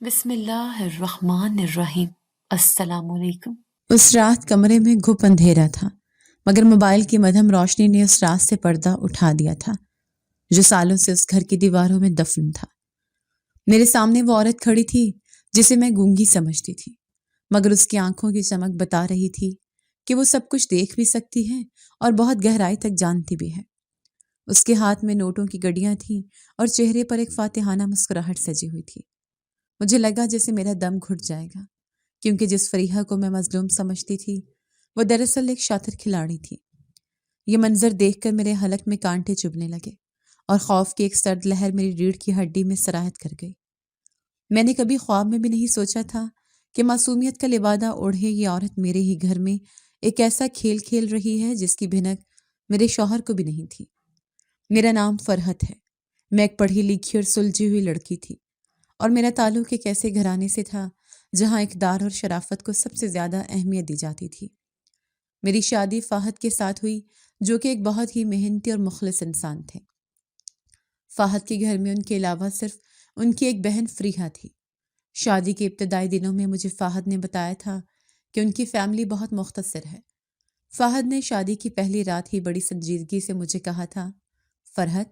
بسم اللہ الرحمن الرحیم۔ السلام علیکم۔ اس رات کمرے میں گھپ اندھیرا تھا، مگر موبائل کی مدھم روشنی نے اس رات سے پردہ اٹھا دیا تھا جو سالوں سے اس گھر کی دیواروں میں دفن تھا۔ میرے سامنے وہ عورت کھڑی تھی جسے میں گونگی سمجھتی تھی، مگر اس کی آنکھوں کی چمک بتا رہی تھی کہ وہ سب کچھ دیکھ بھی سکتی ہے اور بہت گہرائی تک جانتی بھی ہے۔ اس کے ہاتھ میں نوٹوں کی گڈیاں تھیں اور چہرے پر ایک فاتحانہ مسکراہٹ سجی ہوئی تھی۔ مجھے لگا جیسے میرا دم گھٹ جائے گا، کیونکہ جس فریحہ کو میں مظلوم سمجھتی تھی وہ دراصل ایک شاطر کھلاڑی تھی۔ یہ منظر دیکھ کر میرے حلق میں کانٹے چبھنے لگے اور خوف کی ایک سرد لہر میری ریڑھ کی ہڈی میں سرایت کر گئی۔ میں نے کبھی خواب میں بھی نہیں سوچا تھا کہ معصومیت کا لبادہ اوڑھے یہ عورت میرے ہی گھر میں ایک ایسا کھیل کھیل رہی ہے جس کی بھنک میرے شوہر کو بھی نہیں تھی۔ میرا نام فرحت ہے، میں ایک پڑھی لکھی اور سلجھی ہوئی لڑکی تھی، اور میرا تعلق ایک ایسے گھرانے سے تھا جہاں اقدار اور شرافت کو سب سے زیادہ اہمیت دی جاتی تھی۔ میری شادی فاحد کے ساتھ ہوئی، جو کہ ایک بہت ہی محنتی اور مخلص انسان تھے۔ فاحد کے گھر میں ان کے علاوہ صرف ان کی ایک بہن فریحہ تھی۔ شادی کے ابتدائی دنوں میں مجھے فاحد نے بتایا تھا کہ ان کی فیملی بہت مختصر ہے۔ فاحد نے شادی کی پہلی رات ہی بڑی سنجیدگی سے مجھے کہا تھا، فرحت،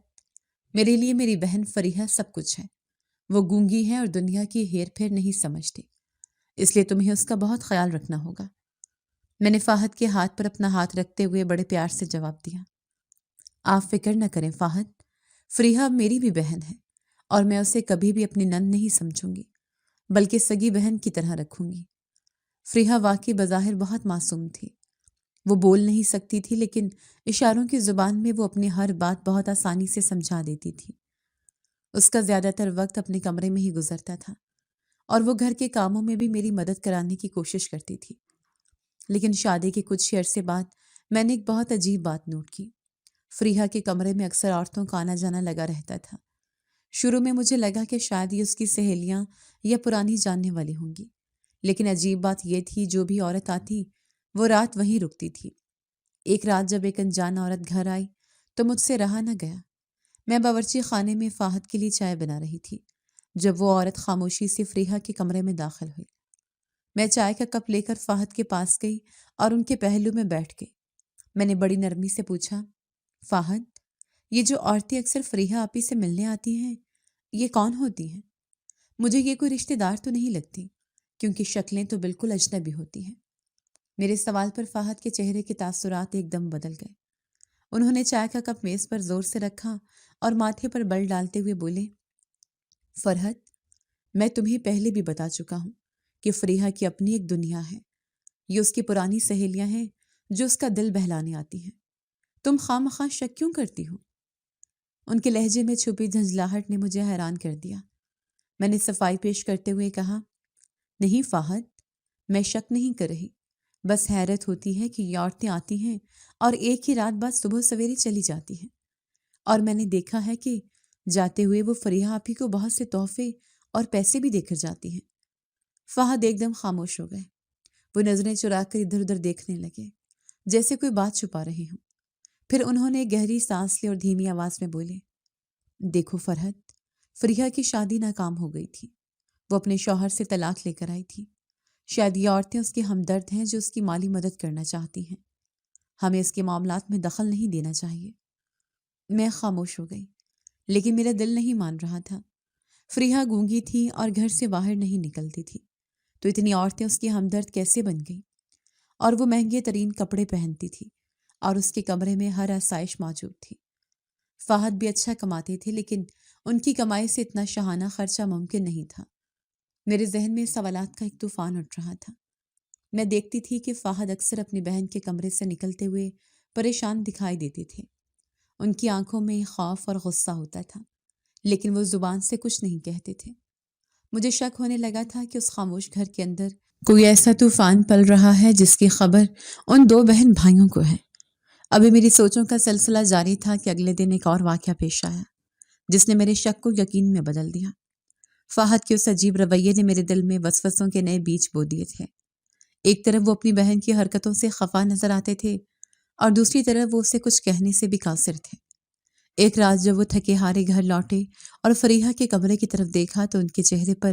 میرے لیے میری بہن فریحہ سب کچھ ہے۔ وہ گونگی ہے اور دنیا کی ہیر پھیر نہیں سمجھتی، اس لیے تمہیں اس کا بہت خیال رکھنا ہوگا۔ میں نے فاحد کے ہاتھ پر اپنا ہاتھ رکھتے ہوئے بڑے پیار سے جواب دیا، آپ فکر نہ کریں فاحد، فریحہ میری بھی بہن ہے اور میں اسے کبھی بھی اپنی نند نہیں سمجھوں گی، بلکہ سگی بہن کی طرح رکھوں گی۔ فریحہ واقعی بظاہر بہت معصوم تھی۔ وہ بول نہیں سکتی تھی، لیکن اشاروں کی زبان میں وہ اپنی ہر بات بہت آسانی سے سمجھا دیتی تھی۔ اس کا زیادہ تر وقت اپنے کمرے میں ہی گزرتا تھا اور وہ گھر کے کاموں میں بھی میری مدد کرانے کی کوشش کرتی تھی۔ لیکن شادی کے کچھ عرصے بعد میں نے ایک بہت عجیب بات نوٹ کی۔ فریحہ کے کمرے میں اکثر عورتوں کا آنا جانا لگا رہتا تھا۔ شروع میں مجھے لگا کہ شاید یہ اس کی سہیلیاں یا پرانی جاننے والی ہوں گی، لیکن عجیب بات یہ تھی جو بھی عورت آتی وہ رات وہیں رکتی تھی۔ ایک رات جب ایک انجان عورت گھر آئی تو مجھ سے رہا نہ گیا۔ میں باورچی خانے میں فاحد کے لیے چائے بنا رہی تھی جب وہ عورت خاموشی سے فریحہ کے کمرے میں داخل ہوئی۔ میں چائے کا کپ لے کر فاحد کے پاس گئی اور ان کے پہلو میں بیٹھ گئی۔ میں نے بڑی نرمی سے پوچھا، فاحد، یہ جو عورتیں اکثر فریحہ آپی سے ملنے آتی ہیں، یہ کون ہوتی ہیں؟ مجھے یہ کوئی رشتہ دار تو نہیں لگتی، کیونکہ شکلیں تو بالکل اجنبی ہوتی ہیں۔ میرے سوال پر فاحد کے چہرے کے تاثرات ایک دم بدل گئے۔ انہوں نے چائے کا کپ میز پر زور سے رکھا اور ماتھے پر بل ڈالتے ہوئے بولے، فرحت، میں تمہیں پہلے بھی بتا چکا ہوں کہ فریحہ کی اپنی ایک دنیا ہے۔ یہ اس کی پرانی سہیلیاں ہیں جو اس کا دل بہلانے آتی ہیں۔ تم خواہ شک کیوں کرتی ہو؟ ان کے لہجے میں چھپی جھنجھلاہٹ نے مجھے حیران کر دیا۔ میں نے صفائی پیش کرتے ہوئے کہا، نہیں فاحد، میں شک نہیں کر رہی، بس حیرت ہوتی ہے کہ یہ عورتیں آتی ہیں اور ایک ہی رات بعد صبح سویرے چلی جاتی ہیں، اور میں نے دیکھا ہے کہ جاتے ہوئے وہ فریحہ آپی کو بہت سے تحفے اور پیسے بھی دے کر جاتی ہیں۔ فاحد ایک دم خاموش ہو گئے۔ وہ نظریں چرا کر ادھر ادھر دیکھنے لگے جیسے کوئی بات چھپا رہے ہوں۔ پھر انہوں نے گہری سانس لی اور دھیمی آواز میں بولے، دیکھو فرحت، فریحہ کی شادی ناکام ہو گئی تھی۔ وہ اپنے شوہر سے طلاق لے کر آئی تھی۔ شاید یہ عورتیں اس کی ہمدرد ہیں جو اس کی مالی مدد کرنا چاہتی ہیں۔ ہمیں اس کے معاملات میں دخل نہیں دینا چاہیے۔ میں خاموش ہو گئی، لیکن میرا دل نہیں مان رہا تھا۔ فریحہ گونگی تھی اور گھر سے باہر نہیں نکلتی تھی، تو اتنی عورتیں اس کی ہمدرد کیسے بن گئی؟ اور وہ مہنگے ترین کپڑے پہنتی تھی اور اس کے کمرے میں ہر آسائش موجود تھی۔ فاحد بھی اچھا کماتے تھے، لیکن ان کی کمائی سے اتنا شاہانہ خرچہ ممکن نہیں تھا۔ میرے ذہن میں سوالات کا ایک طوفان اٹھ رہا تھا۔ میں دیکھتی تھی کہ فاحد اکثر اپنی بہن کے کمرے سے نکلتے ہوئے پریشان دکھائی دیتے تھے۔ ان کی آنکھوں میں خوف اور غصہ ہوتا تھا، لیکن وہ زبان سے کچھ نہیں کہتے تھے۔ مجھے شک ہونے لگا تھا کہ اس خاموش گھر کے اندر کوئی ایسا طوفان پل رہا ہے جس کی خبر ان دو بہن بھائیوں کو ہے۔ ابھی میری سوچوں کا سلسلہ جاری تھا کہ اگلے دن ایک اور واقعہ پیش آیا جس نے میرے شک کو یقین میں بدل دیا۔ فاحد کے اس عجیب رویے نے میرے دل میں وسوسوں کے نئے بیج بو دیے تھے۔ ایک طرف وہ اپنی بہن کی حرکتوں سے خفا نظر آتے تھے اور دوسری طرف وہ اسے کچھ کہنے سے بھی قاصر تھے۔ ایک رات جب وہ تھکے ہارے گھر لوٹے اور فریحہ کے کمرے کی طرف دیکھا تو ان کے چہرے پر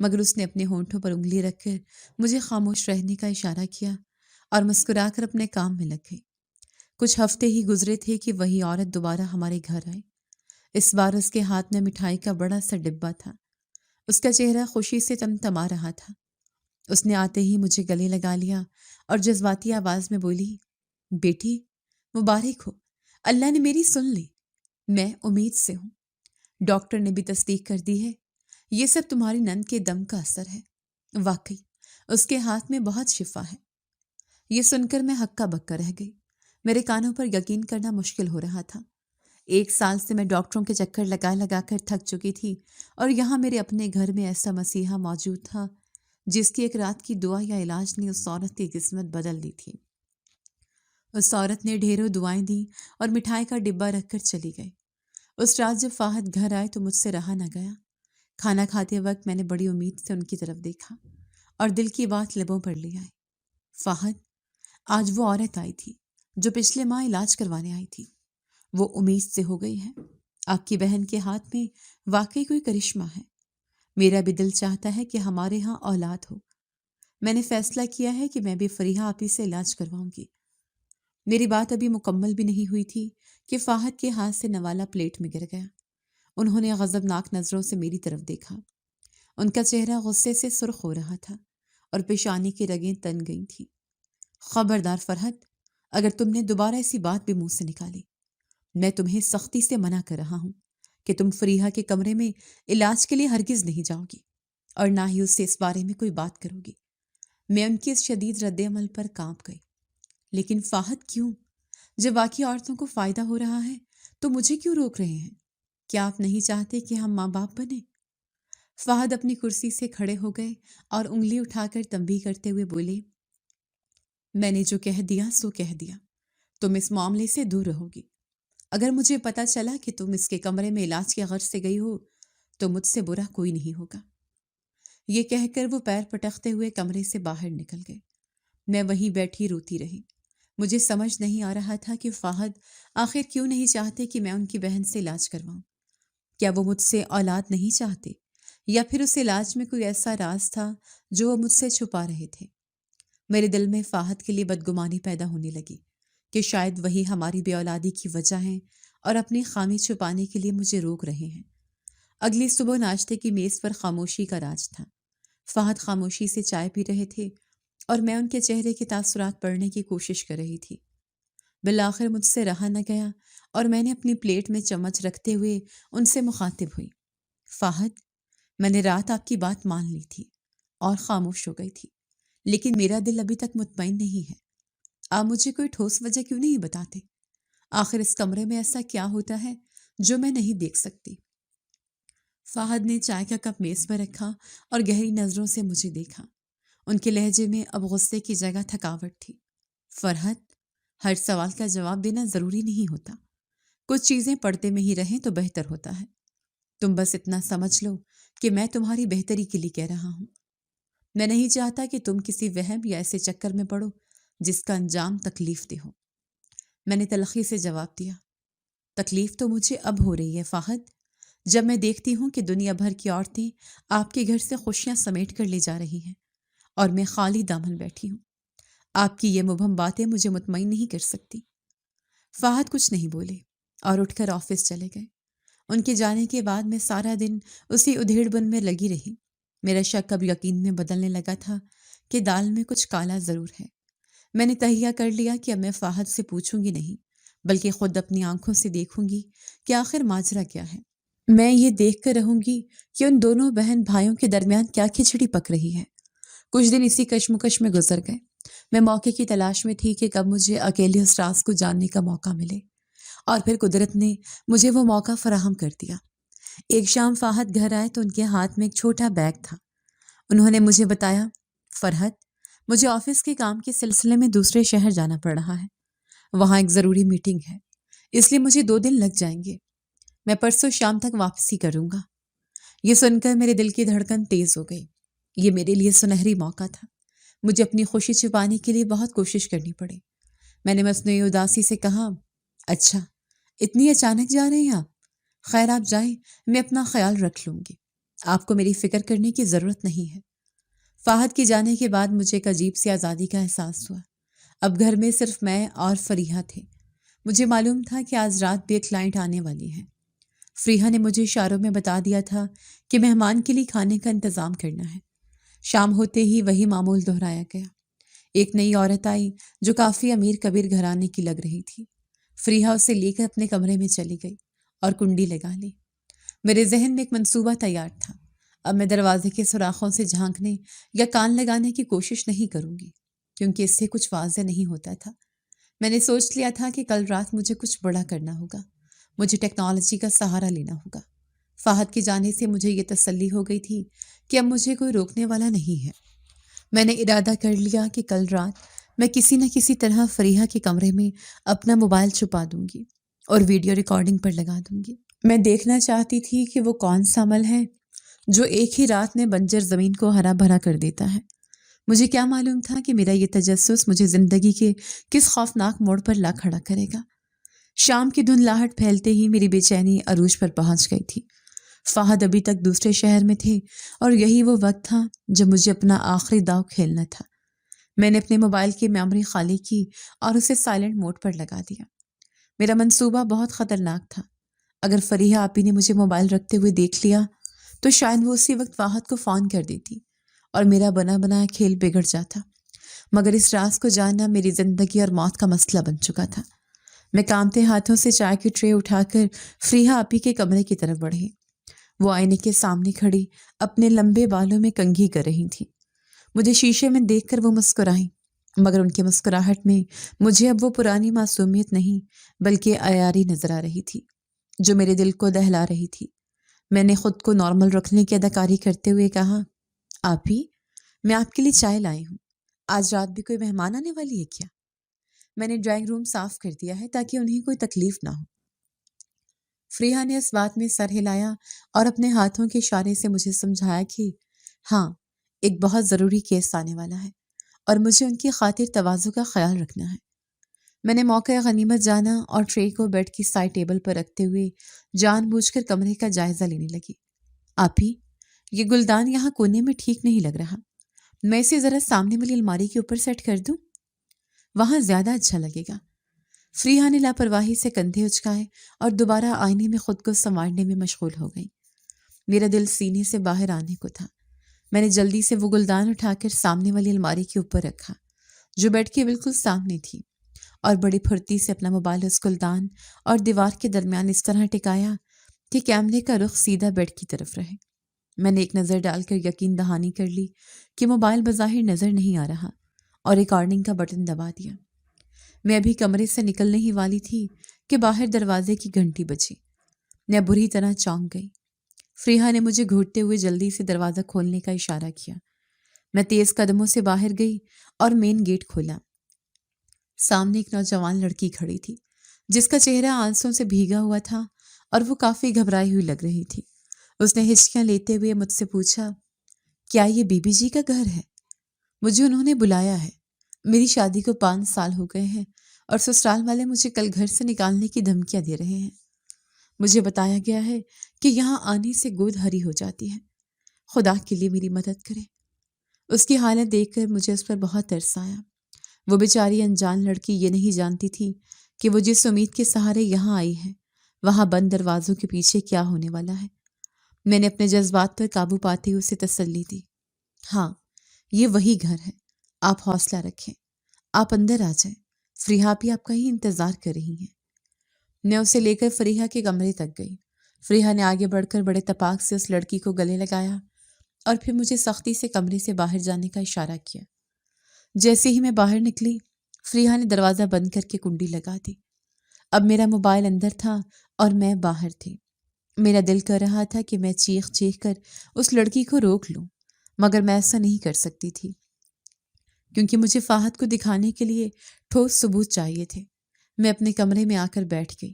مگر اس نے اپنے ہونٹوں پر انگلی رکھ کر مجھے خاموش رہنے کا اشارہ کیا اور مسکرا کر اپنے کام میں لگ گئی۔ کچھ ہفتے ہی گزرے تھے کہ وہی عورت دوبارہ ہمارے گھر آئی۔ اس بار اس کے ہاتھ میں مٹھائی کا بڑا سا ڈبہ تھا۔ اس کا چہرہ خوشی سے تمتما رہا تھا۔ اس نے آتے ہی مجھے گلے لگا لیا اور جذباتی آواز میں بولی، بیٹی مبارک ہو، اللہ نے میری سن لی، میں امید سے ہوں۔ ڈاکٹر نے بھی تصدیق کر دی ہے، یہ سب تمہاری نند کے دم کا اثر ہے۔ واقعی اس کے ہاتھ میں بہت شفا ہے۔ یہ سن کر میں ہکا بکا رہ گئی۔ میرے کانوں پر یقین کرنا مشکل ہو رہا تھا۔ 1 سال سے میں ڈاکٹروں کے چکر لگا لگا کر تھک چکی تھی، اور یہاں میرے اپنے گھر میں ایسا مسیحا موجود تھا جس کی ایک رات کی دعا یا علاج نے اس عورت کی قسمت بدل دی تھی۔ اس عورت نے ڈھیروں دعائیں دیں اور مٹھائی کا ڈبہ رکھ کر چلی گئی۔ اس رات جب فاہد گھر آئے تو مجھ سے رہا نہ گیا۔ کھانا کھاتے وقت میں نے بڑی امید سے ان کی طرف دیکھا اور دل کی بات لبوں پر لی آئی۔ فاہد، آج وہ عورت آئی تھی جو پچھلے ماہ علاج کروانے آئی تھی، وہ امید سے ہو گئی ہے۔ آپ کی بہن کے ہاتھ میں واقعی کوئی کرشمہ ہے۔ میرا بھی دل چاہتا ہے کہ ہمارے ہاں اولاد ہو۔ میں نے فیصلہ کیا ہے کہ میں بھی فریحہ آپی سے علاج کرواؤں گی۔ میری بات ابھی مکمل بھی نہیں ہوئی تھی کہ فاہد کے ہاتھ سے نوالا پلیٹ میں گر گیا۔ انہوں نے غضبناک نظروں سے میری طرف دیکھا۔ ان کا چہرہ غصے سے سرخ ہو رہا تھا اور پیشانی کی رگیں تن گئی تھیں۔ خبردار فرحت، اگر تم نے دوبارہ ایسی بات بھی منہ سے نکالی، میں تمہیں سختی سے منع کر رہا ہوں کہ تم فریحہ کے کمرے میں علاج کے لیے ہرگز نہیں جاؤ گی اور نہ ہی اس سے اس بارے میں کوئی بات کرو گی۔ میں ان کی اس شدید رد عمل پر کانپ گئی۔ لیکن فاہد، کیوں؟ جب باقی عورتوں کو فائدہ ہو رہا ہے تو مجھے کیوں روک رہے ہیں؟ کیا آپ نہیں چاہتے کہ ہم ماں باپ بنیں؟ فاہد اپنی کرسی سے کھڑے ہو گئے اور انگلی اٹھا کر تنبیہ کرتے ہوئے بولے، میں نے جو کہہ دیا سو کہہ دیا۔ تم اس معاملے سے دور رہو گی۔ اگر مجھے پتا چلا کہ تم اس کے کمرے میں علاج کے غرض سے گئی ہو تو مجھ سے برا کوئی نہیں ہوگا۔ یہ کہہ کر وہ پیر پٹکتے ہوئے کمرے سے باہر نکل گئے۔ میں وہیں بیٹھی روتی رہی۔ مجھے سمجھ نہیں آ رہا تھا کہ فاہد آخر کیوں نہیں چاہتے کہ میں ان کی بہن سے علاج کرواؤں۔ کیا وہ مجھ سے اولاد نہیں چاہتے، یا پھر اس علاج میں کوئی ایسا راز تھا جو وہ مجھ سے چھپا رہے تھے؟ میرے دل میں فاہد کے لیے بدگمانی پیدا ہونے لگی کہ شاید وہی ہماری بے اولادی کی وجہ ہے اور اپنی خامی چھپانے کے لیے مجھے روک رہے ہیں۔ اگلی صبح ناشتے کی میز پر خاموشی کا راج تھا۔ فاہد خاموشی سے چائے پی رہے تھے اور میں ان کے چہرے کے تاثرات پڑھنے کی کوشش کر رہی تھی۔ بالآخر مجھ سے رہا نہ گیا اور میں نے اپنی پلیٹ میں چمچ رکھتے ہوئے ان سے مخاطب ہوئی، فاہد، میں نے رات آپ کی بات مان لی تھی اور خاموش ہو گئی تھی، لیکن میرا دل ابھی تک مطمئن نہیں ہے۔ آپ مجھے کوئی ٹھوس وجہ کیوں نہیں بتاتے؟ آخر اس کمرے میں ایسا کیا ہوتا ہے جو میں نہیں دیکھ سکتی؟ فاہد نے چائے کا کپ میز پر رکھا اور گہری نظروں سے مجھے دیکھا۔ ان کے لہجے میں اب غصے کی جگہ تھکاوٹ تھی۔ فرحت، ہر سوال کا جواب دینا ضروری نہیں ہوتا۔ کچھ چیزیں پردے میں ہی رہیں تو بہتر ہوتا ہے۔ تم بس اتنا سمجھ لو کہ میں تمہاری بہتری کے لیے کہہ رہا ہوں۔ میں نہیں چاہتا کہ تم کسی وہم یا ایسے چکر میں پڑو جس کا انجام تکلیف دہ ہو۔ میں نے تلخی سے جواب دیا، تکلیف تو مجھے اب ہو رہی ہے فاہد، جب میں دیکھتی ہوں کہ دنیا بھر کی عورتیں آپ کے گھر سے خوشیاں سمیٹ کر لے جا رہی ہیں اور میں خالی دامن بیٹھی ہوں۔ آپ کی یہ مبہم باتیں مجھے مطمئن نہیں کر سکتی۔ فاہد کچھ نہیں بولے اور اٹھ کر آفس چلے گئے۔ ان کے جانے کے بعد میں سارا دن اسی ادھیڑ بن میں لگی رہی۔ میرا شک اب یقین میں بدلنے لگا تھا کہ دال میں کچھ کالا ضرور ہے۔ میں نے تہیہ کر لیا کہ اب میں فاہد سے پوچھوں گی نہیں، بلکہ خود اپنی آنکھوں سے دیکھوں گی کہ آخر ماجرا کیا ہے۔ میں یہ دیکھ کر رہوں گی کہ ان دونوں بہن بھائیوں کے درمیان کیا کھچڑی پک رہی ہے۔ کچھ دن اسی کشمکش میں گزر گئے۔ میں موقع کی تلاش میں تھی کہ کب مجھے اکیلے اس راز کو جاننے کا موقع ملے، اور پھر قدرت نے مجھے وہ موقع فراہم کر دیا۔ ایک شام فاہد گھر آئے تو ان کے ہاتھ میں ایک چھوٹا بیگ تھا۔ انہوں نے مجھے بتایا، فرحت، مجھے آفس کے کام کے سلسلے میں دوسرے شہر جانا پڑ رہا ہے۔ وہاں ایک ضروری میٹنگ ہے، اس لیے مجھے 2 دن لگ جائیں گے۔ میں پرسوں شام تک واپسی کروں گا۔ یہ سن کر میرے دل کی دھڑکن تیز ہو گئی۔ یہ میرے لیے سنہری موقع تھا۔ مجھے اپنی خوشی چھپانے کے لیے بہت کوشش کرنی پڑی۔ میں نے مصنوعی اداسی سے کہا، اچھا، اتنی اچانک جا رہے ہیں آپ؟ خیر، آپ جائیں، میں اپنا خیال رکھ لوں گی۔ آپ کو میری فکر کرنے کی ضرورت نہیں ہے۔ فہد کے جانے کے بعد مجھے ایک عجیب سی آزادی کا احساس ہوا۔ اب گھر میں صرف میں اور فریحہ تھے۔ مجھے معلوم تھا کہ آج رات بھی ایک کلائنٹ آنے والی ہے۔ فریحہ نے مجھے اشاروں میں بتا دیا تھا کہ مہمان کے لیے کھانے کا انتظام کرنا ہے۔ شام ہوتے ہی وہی معمول دہرایا گیا۔ ایک نئی عورت آئی جو کافی امیر کبیر گھرانے کی لگ رہی تھی۔ فریحہ اسے لے کر اپنے کمرے میں چلی گئی اور کنڈی لگا لی۔ میرے ذہن میں ایک منصوبہ تیار تھا۔ اب میں دروازے کے سوراخوں سے جھانکنے یا کان لگانے کی کوشش نہیں کروں گی، کیونکہ اس سے کچھ واضح نہیں ہوتا تھا۔ میں نے سوچ لیا تھا کہ کل رات مجھے کچھ بڑا کرنا ہوگا۔ مجھے ٹیکنالوجی کا سہارا لینا ہوگا۔ فہد کے جانے سے مجھے یہ تسلی ہو گئی تھی کہ اب مجھے کوئی روکنے والا نہیں ہے۔ میں نے ارادہ کر لیا کہ کل رات میں کسی نہ کسی طرح فریحہ کے کمرے میں اپنا موبائل چھپا دوں گی اور ویڈیو ریکارڈنگ پر لگا دوں گی۔ میں دیکھنا چاہتی تھی کہ وہ کون سا عمل ہے جو ایک ہی رات میں بنجر زمین کو ہرا بھرا کر دیتا ہے۔ مجھے کیا معلوم تھا کہ میرا یہ تجسس مجھے زندگی کے کس خوفناک موڑ پر لا کھڑا کرے گا۔ شام کی دھندلاہٹ پھیلتے ہی میری بے چینی عروج پر پہنچ گئی تھی۔ فہد ابھی تک دوسرے شہر میں تھے اور یہی وہ وقت تھا جب مجھے اپنا آخری داؤ کھیلنا تھا۔ میں نے اپنے موبائل کی میموری خالی کی اور اسے سائلنٹ موڈ پر لگا دیا۔ میرا منصوبہ بہت خطرناک تھا۔ اگر فریحہ آپی نے مجھے موبائل رکھتے ہوئے دیکھ لیا تو شاید وہ اسی وقت فہد کو فون کر دیتی اور میرا بنا بنایا کھیل بگڑ جاتا۔ مگر اس راز کو جاننا میری زندگی اور موت کا مسئلہ بن چکا تھا۔ میں کانپتے ہاتھوں سے چائے کی ٹرے اٹھا کر فریحہ آپی کے کمرے کی طرف بڑھی۔ وہ آئینے کے سامنے کھڑی اپنے لمبے بالوں میں کنگھی کر رہی تھی۔ مجھے شیشے میں دیکھ کر وہ مسکرائیں، مگر ان کی مسکراہٹ میں مجھے اب وہ پرانی معصومیت نہیں بلکہ عیاری نظر آ رہی تھی جو میرے دل کو دہلا رہی تھی۔ میں نے خود کو نارمل رکھنے کی اداکاری کرتے ہوئے کہا، آپی میں آپ کے لیے چائے لائی ہوں۔ آج رات بھی کوئی مہمان آنے والی ہے کیا؟ میں نے ڈرائنگ روم صاف کر دیا ہے تاکہ انہیں کوئی تکلیف نہ ہو۔ فریحہ نے اس بات میں سر ہلایا اور اپنے ہاتھوں کے اشارے سے مجھے سمجھایا کہ ہاں، ایک بہت ضروری کیس آنے والا ہے اور مجھے ان کی خاطر تواضع کا خیال رکھنا ہے۔ میں نے موقع غنیمت جانا اور ٹرے کو بیڈ کی سائڈ ٹیبل پر رکھتے ہوئے جان بوجھ کر کمرے کا جائزہ لینے لگی۔ آپی یہ گلدان یہاں کونے میں ٹھیک نہیں لگ رہا، میں اسے ذرا سامنے والی الماری کے اوپر سیٹ کر دوں؟ وہاں زیادہ اچھا لگے گا۔ فریحہ نے لاپرواہی سے کندھے اچکائے اور دوبارہ آئینے میں خود کو سنوارنے میں مشغول ہو گئی۔ میرا دل سینے سے باہر آنے کو تھا۔ میں نے جلدی سے وہ گلدان اٹھا کر سامنے والی الماری کے اوپر رکھا جو بیڈ کے بالکل سامنے تھی، اور بڑی پھرتی سے اپنا موبائل اس گلدان اور دیوار کے درمیان اس طرح ٹکایا کہ کیمرے کا رخ سیدھا بیڈ کی طرف رہے۔ میں نے ایک نظر ڈال کر یقین دہانی کر لی کہ موبائل بظاہر نظر نہیں آ رہا اور ریکارڈنگ کا بٹن دبا دیا۔ میں ابھی کمرے سے نکلنے ہی والی تھی کہ باہر دروازے کی گھنٹی بجی۔ میں بری طرح چونک گئی۔ فریحہ نے مجھے گھورتے ہوئے جلدی سے دروازہ کھولنے کا اشارہ کیا۔ میں تیز قدموں سے باہر گئی اور مین گیٹ کھولا۔ سامنے ایک نوجوان لڑکی کھڑی تھی جس کا چہرہ آنسوں سے بھیگا ہوا تھا اور وہ کافی گھبرائی ہوئی لگ رہی تھی۔ اس نے ہچکیاں لیتے ہوئے مجھ سے پوچھا، کیا یہ بی بی جی کا گھر ہے؟ مجھے انہوں نے بلایا ہے۔ میری شادی کو 5 سال ہو گئے ہیں اور سسرال والے مجھے کل گھر سے نکالنے کی دھمکیاں دے رہے ہیں۔ مجھے بتایا گیا ہے کہ یہاں آنے سے گود ہری ہو جاتی ہے۔ خدا کے لیے میری مدد کرے۔ اس کی حالت دیکھ کر مجھے اس پر بہت ترس آیا۔ وہ بیچاری انجان لڑکی یہ نہیں جانتی تھی کہ وہ جس امید کے سہارے یہاں آئی ہے وہاں بند دروازوں کے پیچھے کیا ہونے والا ہے۔ میں نے اپنے جذبات پر قابو پاتے اسے تسلی دی۔ ہاں، یہ وہی گھر ہے، آپ حوصلہ رکھیں، آپ اندر آ جائیں، فریحہ بھی آپ کا ہی انتظار کر رہی ہیں۔ میں اسے لے کر فریحہ کے کمرے تک گئی۔ فریحہ نے آگے بڑھ کر بڑے تپاک سے اس لڑکی کو گلے لگایا اور پھر مجھے سختی سے کمرے سے باہر جانے کا اشارہ کیا۔ جیسے ہی میں باہر نکلی، فریحہ نے دروازہ بند کر کے کنڈی لگا دی۔ اب میرا موبائل اندر تھا اور میں باہر تھی۔ میرا دل کر رہا تھا کہ میں چیخ چیخ کر اس لڑکی کو روک لوں، مگر میں ایسا نہیں کر سکتی تھی کیونکہ مجھے فہد کو دکھانے کے لیے ٹھوس ثبوت چاہیے تھے۔ میں اپنے کمرے میں آ کر بیٹھ گئی،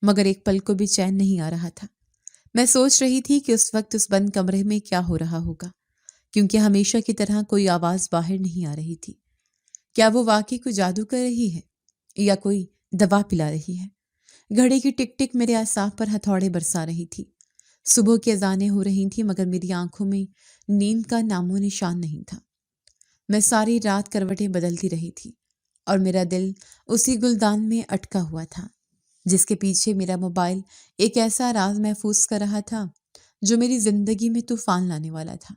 مگر ایک پل کو بھی چین نہیں آ رہا تھا۔ میں سوچ رہی تھی کہ اس وقت اس بند کمرے میں کیا ہو رہا ہوگا، کیونکہ ہمیشہ کی طرح کوئی آواز باہر نہیں آ رہی تھی۔ کیا وہ واقعی کوئی جادو کر رہی ہے یا کوئی دوا پلا رہی ہے؟ گھڑی کی ٹک ٹک میرے اعصاب پر ہتھوڑے برسا رہی تھی۔ صبح کی اذانیں ہو رہی تھیں مگر میری آنکھوں میں نیند کا نام و نشان نہیں تھا۔ میں ساری رات کروٹیں بدلتی رہی تھی اور میرا دل اسی گلدان میں اٹکا ہوا تھا جس کے پیچھے میرا موبائل ایک ایسا راز محفوظ کر رہا تھا جو میری زندگی میں طوفان لانے والا تھا۔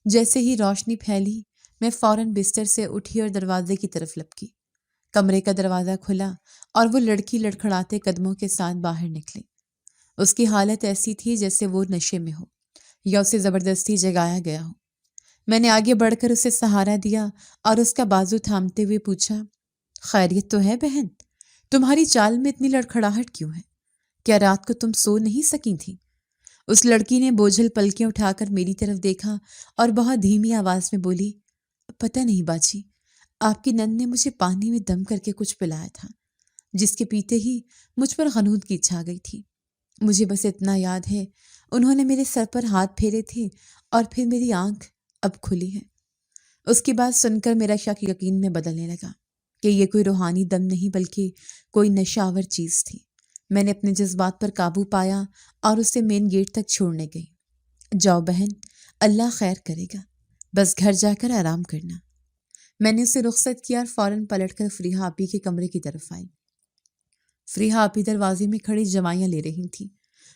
جیسے ہی روشنی پھیلی میں فوراً بستر سے اٹھی اور دروازے کی طرف لپکی۔ کمرے کا دروازہ کھلا اور وہ لڑکی لڑکھڑاتے قدموں کے ساتھ باہر نکلی۔ اس کی حالت ایسی تھی جیسے وہ نشے میں ہو یا اسے زبردستی جگایا گیا ہو۔ میں نے آگے بڑھ کر اسے سہارا دیا اور اس کا بازو تھامتے ہوئے پوچھا، خیریت تو ہے بہن؟ تمہاری چال میں اتنی لڑکھڑاہٹ کیوں ہے؟ کیا رات کو تم سو نہیں سکی تھی؟ اس لڑکی نے بوجھل پلکیں اٹھا کر میری طرف دیکھا اور بہت دھیمی آواز میں بولی، پتہ نہیں باجی، آپ کی نند نے مجھے پانی میں دم کر کے کچھ پلایا تھا جس کے پیتے ہی مجھ پر غنودگی چھا گئی تھی۔ مجھے بس اتنا یاد ہے انہوں نے میرے سر پر ہاتھ پھیرے تھے اور پھر میری آنکھ اب کھلی ہے۔ اس کی بات سن کر میرا شک یقین میں بدلنے لگا کہ یہ کوئی روحانی دم نہیں بلکہ کوئی نشہ آور چیز تھی۔ میں نے اپنے جذبات پر قابو پایا اور اسے مین گیٹ تک چھوڑنے گئی۔ جاؤ بہن، اللہ خیر کرے گا، بس گھر جا کر آرام کرنا۔ میں نے اسے رخصت کیا اور فوراً پلٹ کر فریحہ آپی کے کمرے کی طرف آئی۔ فریحہ آپی دروازے میں کھڑی جوائیاں لے رہی تھیں۔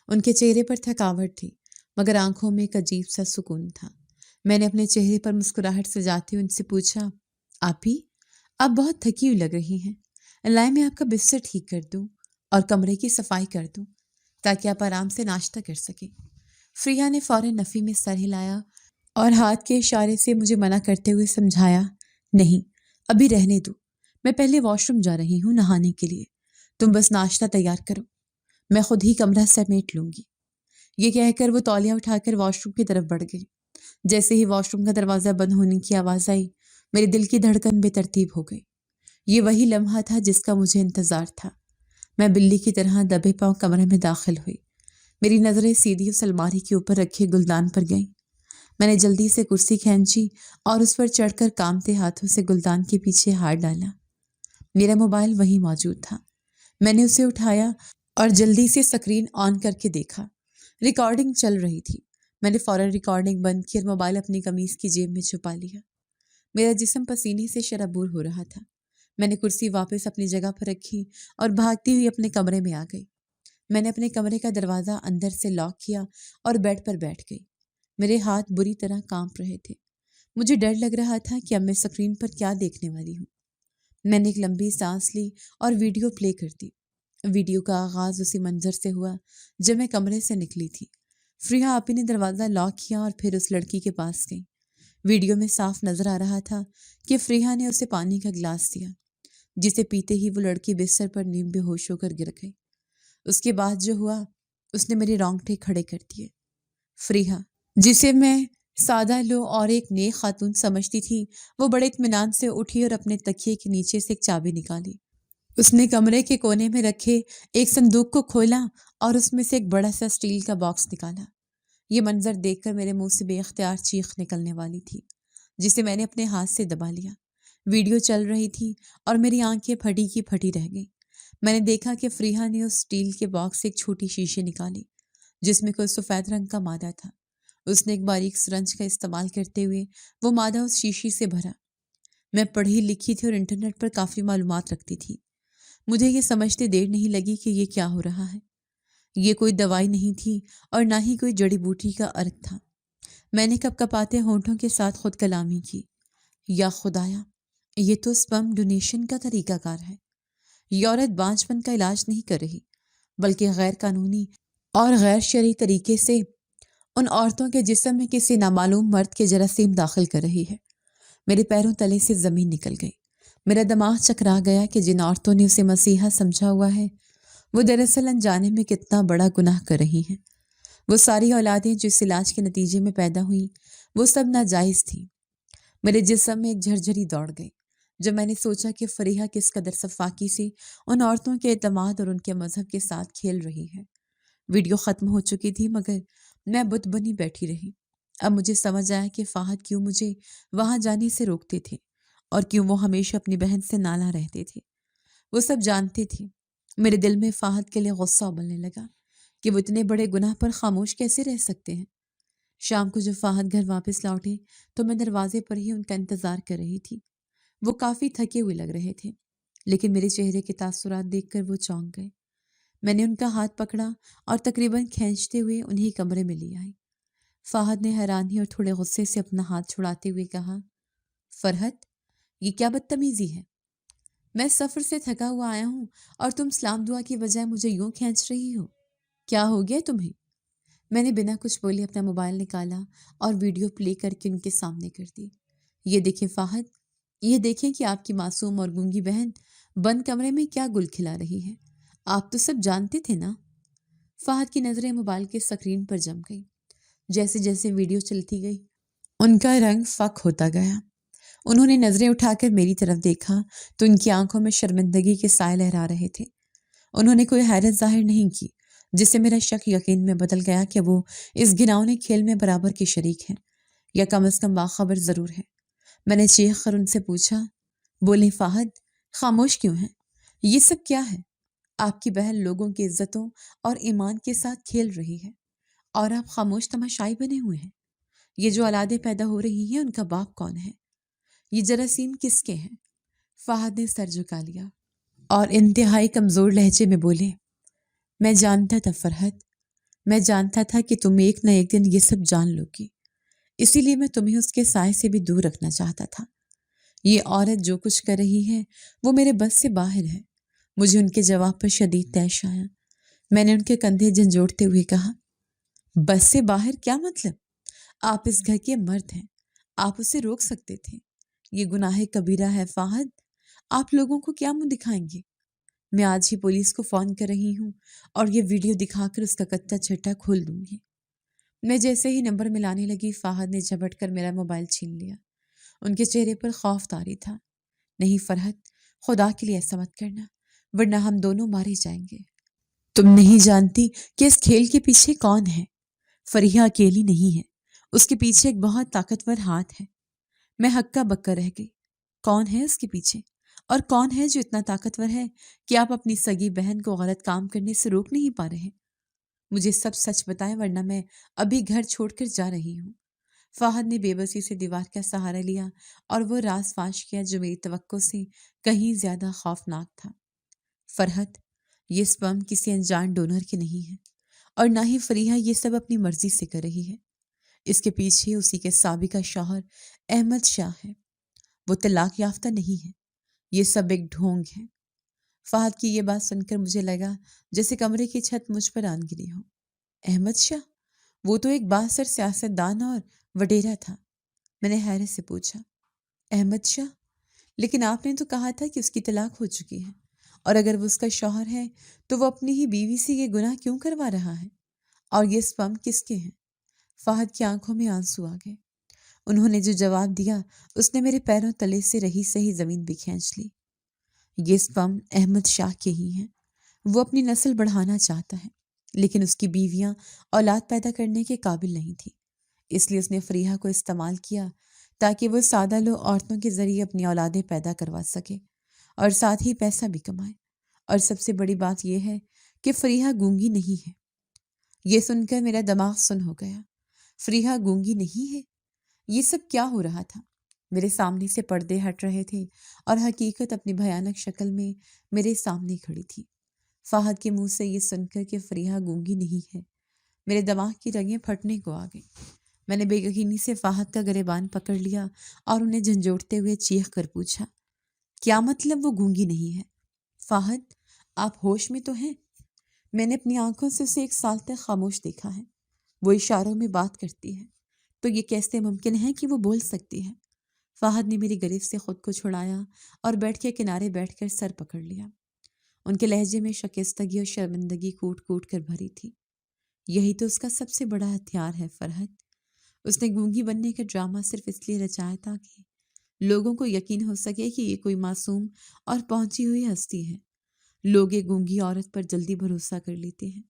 ان کے چہرے پر تھکاوٹ تھی مگر آنکھوں میں ایک عجیب سا سکون تھا۔ میں نے اپنے چہرے پر مسکراہٹ سجاتے ہوئے ان سے پوچھا، آپی آپ بہت تھکی ہوئی لگ رہی ہیں، لائے میں آپ کا بستر ٹھیک کر دوں اور کمرے کی صفائی کر دوں تاکہ آپ آرام سے ناشتہ کر سکیں۔ فریحہ نے فوراً نفی میں سر ہلایا اور ہاتھ کے اشارے سے مجھے منع کرتے ہوئے سمجھایا، نہیں ابھی رہنے دو، میں پہلے واش روم جا رہی ہوں نہانے کے لیے، تم بس ناشتہ تیار کرو، میں خود ہی کمرہ سمیٹ لوں گی۔ یہ کہہ کر وہ تولیہ اٹھا کر واش روم کی طرف بڑھ گئی۔ جیسے ہی واش روم کا دروازہ بند ہونے کی آواز آئی میرے دل کی دھڑکن بے ترتیب ہو گئی۔ یہ وہی لمحہ تھا جس کا مجھے انتظار تھا۔ میں بلی کی طرح دبے پاؤں کمرے میں داخل ہوئی۔ میری نظریں سیدھی اس الماری کے اوپر رکھے گلدان پر گئیں۔ میں نے جلدی سے کرسی کھینچی اور اس پر چڑھ کر کانپتے ہاتھوں سے گلدان کے پیچھے ہاتھ ڈالا۔ میرا موبائل وہیں موجود تھا۔ میں نے اسے اٹھایا اور جلدی سے سکرین آن کر کے دیکھا۔ ریکارڈنگ چل رہی تھی۔ میں نے فوراً ریکارڈنگ بند کی اور موبائل اپنی قمیض کی جیب میں چھپا لیا۔ میرا جسم پسینے سے شرابور ہو رہا تھا۔ میں نے کرسی واپس اپنی جگہ پر رکھی اور بھاگتی ہوئی اپنے کمرے میں آ گئی۔ میں نے اپنے کمرے کا دروازہ اندر سے لاک کیا اور بیڈ پر بیٹھ گئی۔ میرے ہاتھ بری طرح کانپ رہے تھے۔ مجھے ڈر لگ رہا تھا کہ اب میں سکرین پر کیا دیکھنے والی ہوں۔ میں نے ایک لمبی سانس لی اور ویڈیو پلے کر دی۔ ویڈیو کا آغاز اسی منظر سے ہوا جب میں کمرے سے نکلی تھی۔ فریحہ آپی نے دروازہ لاک کیا اور پھر اس لڑکی کے پاس گئی۔ ویڈیو میں صاف نظر آ رہا تھا کہ فریحہ نے اسے پانی کا گلاس دیا جسے پیتے ہی وہ لڑکی بستر پر نیم بے ہوش ہو کر گر گئی۔ اس کے بعد جو ہوا اس نے میرے رونگٹے کھڑے کر دیے۔ فریحہ، جسے میں سادہ لو اور ایک نیک خاتون سمجھتی تھی، وہ بڑے اطمینان سے اٹھی اور اپنے تکیے کے نیچے سے ایک چابی نکالی۔ اس نے کمرے کے کونے میں رکھے ایک صندوق کو کھولا اور اس میں سے ایک بڑا سا اسٹیل کا باکس نکالا۔ یہ منظر دیکھ کر میرے منہ سے بے اختیار چیخ نکلنے والی تھی جسے میں نے اپنے ہاتھ سے دبا لیا۔ ویڈیو چل رہی تھی اور میری آنکھیں پھٹی کی پھٹی رہ گئیں۔ میں نے دیکھا کہ فریحہ نے اس اسٹیل کے باکس سے ایک چھوٹی شیشی نکالی جس میں کوئی سفید رنگ کا مادہ تھا۔ اس نے ایک باریک سرنج کا استعمال کرتے ہوئے وہ مادہ اس شیشی سے بھرا۔ میں پڑھی لکھی تھی اور انٹرنیٹ پر کافی معلومات رکھتی تھی۔ مجھے یہ سمجھتے دیر نہیں لگی کہ یہ کیا ہو رہا ہے۔ یہ کوئی دوائی نہیں تھی اور نہ ہی کوئی جڑی بوٹی کا عرق تھا۔ میں نے کپ کپاتے ہونٹوں کے ساتھ خود کلامی کی، یا خدایا، یہ تو سپرم ڈونیشن کا طریقہ کار ہے۔ یہ عورت بانجھپن کا علاج نہیں کر رہی بلکہ غیر قانونی اور غیر شرعی طریقے سے ان عورتوں کے جسم میں کسی نامعلوم مرد کے جراثیم داخل کر رہی ہے۔ میرے پیروں تلے سے زمین نکل گئی۔ میرا دماغ چکرا گیا کہ جن عورتوں نے اسے مسیحا سمجھا ہوا ہے وہ دراصل انجانے میں کتنا بڑا گناہ کر رہی ہیں۔ وہ ساری اولادیں جو اس علاج کے نتیجے میں پیدا ہوئیں وہ سب ناجائز تھیں۔ میرے جسم میں ایک جھرجھری دوڑ گئی جب میں نے سوچا کہ فریحہ کس قدر صفاکی سے ان عورتوں کے اعتماد اور ان کے مذہب کے ساتھ کھیل رہی ہے۔ ویڈیو ختم ہو چکی تھی مگر میں بت بنی بیٹھی رہی۔ اب مجھے سمجھ آیا کہ فہد کیوں مجھے وہاں جانے سے روکتے تھے اور کیوں وہ ہمیشہ اپنی بہن سے نالاں رہتے تھے۔ وہ سب جانتے تھے۔ میرے دل میں فہد کے لیے غصہ ابلنے لگا کہ وہ اتنے بڑے گناہ پر خاموش کیسے رہ سکتے ہیں۔ شام کو جب فہد گھر واپس لوٹے تو میں دروازے پر ہی ان کا انتظار کر رہی تھی۔ وہ کافی تھکے ہوئے لگ رہے تھے، لیکن میرے چہرے کے تاثرات دیکھ کر وہ چونک گئے۔ میں نے ان کا ہاتھ پکڑا اور تقریباً کھینچتے ہوئے انہیں کمرے میں لے آئی۔ فہد نے حیرانی اور تھوڑے غصے سے اپنا ہاتھ چھڑاتے ہوئے کہا، فرحت، یہ کیا بدتمیزی ہے؟ میں سفر سے تھکا ہوا آیا ہوں اور تم سلام دعا کی بجائے مجھے یوں کھینچ رہی ہو؟ کیا ہو گیا تمہیں؟ میں نے بنا کچھ بولے اپنا موبائل نکالا اور ویڈیو پلے کر کے ان کے سامنے کر دی۔ یہ دیکھیں فہد، یہ دیکھیں کہ آپ کی معصوم اور گونگی بہن بند کمرے میں کیا گل کھلا رہی ہے۔ آپ تو سب جانتے تھے نا؟ فہد کی نظریں موبائل کے سکرین پر جم گئی۔ جیسے جیسے ویڈیو چلتی گئی ان کا رنگ فک ہوتا گیا۔ انہوں نے نظریں اٹھا کر میری طرف دیکھا تو ان کی آنکھوں میں شرمندگی کے سائے لہرا رہے تھے۔ انہوں نے کوئی حیرت ظاہر نہیں کی، جس سے میرا شک یقین میں بدل گیا کہ وہ اس گھناؤنے کھیل میں برابر کے شریک ہیں، یا کم از کم باخبر ضرور ہے۔ میں نے چیخ کر ان سے پوچھا، بولیں فہد، خاموش کیوں ہیں؟ یہ سب کیا ہے؟ آپ کی بہن لوگوں کی عزتوں اور ایمان کے ساتھ کھیل رہی ہے اور آپ خاموش تماشائی بنے ہوئے ہیں۔ یہ جو اولادیں پیدا ہو رہی ہیں ان کا باپ کون ہے؟ یہ جراثیم کس کے ہیں؟ فہد نے سر جھکا لیا اور انتہائی کمزور لہجے میں بولے، میں جانتا تھا فرحت، میں جانتا تھا کہ تم ایک نہ ایک دن یہ سب جان لو گی، اسی لیے میں تمہیں اس کے سائے سے بھی دور رکھنا چاہتا تھا۔ یہ عورت جو کچھ کر رہی ہے وہ میرے بس سے باہر ہے۔ مجھے ان کے جواب پر شدید طیش آیا۔ میں نے ان کے کندھے جھنجھوڑتے ہوئے کہا، بس سے باہر کیا مطلب؟ آپ اس گھر کے مرد ہیں، آپ اسے روک سکتے تھے۔ یہ گناہ کبیرہ ہے فہد، آپ لوگوں کو کیا منہ دکھائیں گے؟ میں آج ہی پولیس کو فون کر رہی ہوں اور یہ ویڈیو دکھا کر اس کا کچا چھٹا کھول دوں گی۔ میں جیسے ہی نمبر ملانے لگی فہد نے جھپٹ کر میرا موبائل چھین لیا۔ ان کے چہرے پر خوف طاری تھا۔ نہیں فرحت، خدا کے لیے ایسا مت کرنا، ورنہ ہم دونوں مارے جائیں گے۔ تم نہیں جانتی کہ اس کھیل کے پیچھے کون ہے۔ فریحہ اکیلی نہیں ہے، اس کے پیچھے ایک بہت طاقتور ہاتھ ہے۔ میں ہکا بکا رہ گئی۔ کون ہے اس کے پیچھے؟ اور کون ہے جو اتنا طاقتور ہے کہ آپ اپنی سگی بہن کو غلط کام کرنے سے روک نہیں پا رہے؟ مجھے سب سچ بتائیں ورنہ میں ابھی گھر چھوڑ کر جا رہی ہوں۔ فہد نے بے بسی سے دیوار کا سہارا لیا اور وہ راز فاش کیا جو میری توقع سے کہیں زیادہ خوفناک تھا۔ فرحت، یہ سپرم کسی انجان ڈونر کی نہیں ہے اور نہ ہی فریحہ یہ سب اپنی مرضی سے کر رہی ہے۔ اس کے پیچھے اسی کے سابقہ شوہر احمد شاہ ہے۔ وہ طلاق یافتہ نہیں ہے۔ یہ سب ایک ڈھونگ ہے۔ فہد کی یہ بات سن کر مجھے لگا جیسے کمرے کی چھت مجھ پر آن گری ہو۔ احمد شاہ؟ وہ تو ایک بااثر سیاست دان اور وڈیرا تھا۔ میں نے حیرت سے پوچھا، احمد شاہ؟ لیکن آپ نے تو کہا تھا کہ اس کی طلاق ہو چکی ہے، اور اگر وہ اس کا شوہر ہے تو وہ اپنی ہی بیوی سے یہ گناہ کیوں کروا رہا ہے؟ اور یہ سپرم کس کے ہیں؟ فہد کی آنکھوں میں آنسو آ گئے۔ انہوں نے جو جواب دیا اس نے میرے پیروں تلے سے رہی سہی زمین بھی کھینچ لی۔ یہ سپرم احمد شاہ کے ہی ہیں۔ وہ اپنی نسل بڑھانا چاہتا ہے، لیکن اس کی بیویاں اولاد پیدا کرنے کے قابل نہیں تھی، اس لیے اس نے فریحہ کو استعمال کیا تاکہ وہ سادہ لو عورتوں کے ذریعے اپنی اولادیں پیدا کروا سکے اور ساتھ ہی پیسہ بھی کمائے۔ اور سب سے بڑی بات یہ ہے کہ فریحہ گونگی نہیں ہے۔ یہ سن کر میرا دماغ سن ہو گیا۔ فریحہ گونگی نہیں ہے؟ یہ سب کیا ہو رہا تھا؟ میرے سامنے سے پردے ہٹ رہے تھے اور حقیقت اپنی بھیانک شکل میں میرے سامنے کھڑی تھی۔ فہد کے منہ سے یہ سن کر کہ فریحہ گونگی نہیں ہے، میرے دماغ کی رگیں پھٹنے کو آ گئی۔ میں نے بے یقینی سے فہد کا گریبان پکڑ لیا اور انہیں جھنجھوڑتے ہوئے چیخ کر پوچھا، کیا مطلب وہ گونگی نہیں ہے؟ فہد، آپ ہوش میں تو ہیں؟ میں نے اپنی آنکھوں سے اسے 1 سال تک خاموش دیکھا ہے۔ وہ اشاروں میں بات کرتی ہے، تو یہ کیسے ممکن ہے کہ وہ بول سکتی ہے؟ فہد نے میری گرفت سے خود کو چھڑایا اور بیٹھ کے کنارے بیٹھ کر سر پکڑ لیا۔ ان کے لہجے میں شکستگی اور شرمندگی کوٹ کوٹ کر بھری تھی۔ یہی تو اس کا سب سے بڑا ہتھیار ہے فرحت۔ اس نے گونگی بننے کا ڈرامہ صرف اس لیے رچایا تھا کہ لوگوں کو یقین ہو سکے کہ یہ کوئی معصوم اور پہنچی ہوئی ہستی ہے۔ لوگ ایک گونگی عورت پر جلدی بھروسہ کر لیتے ہیں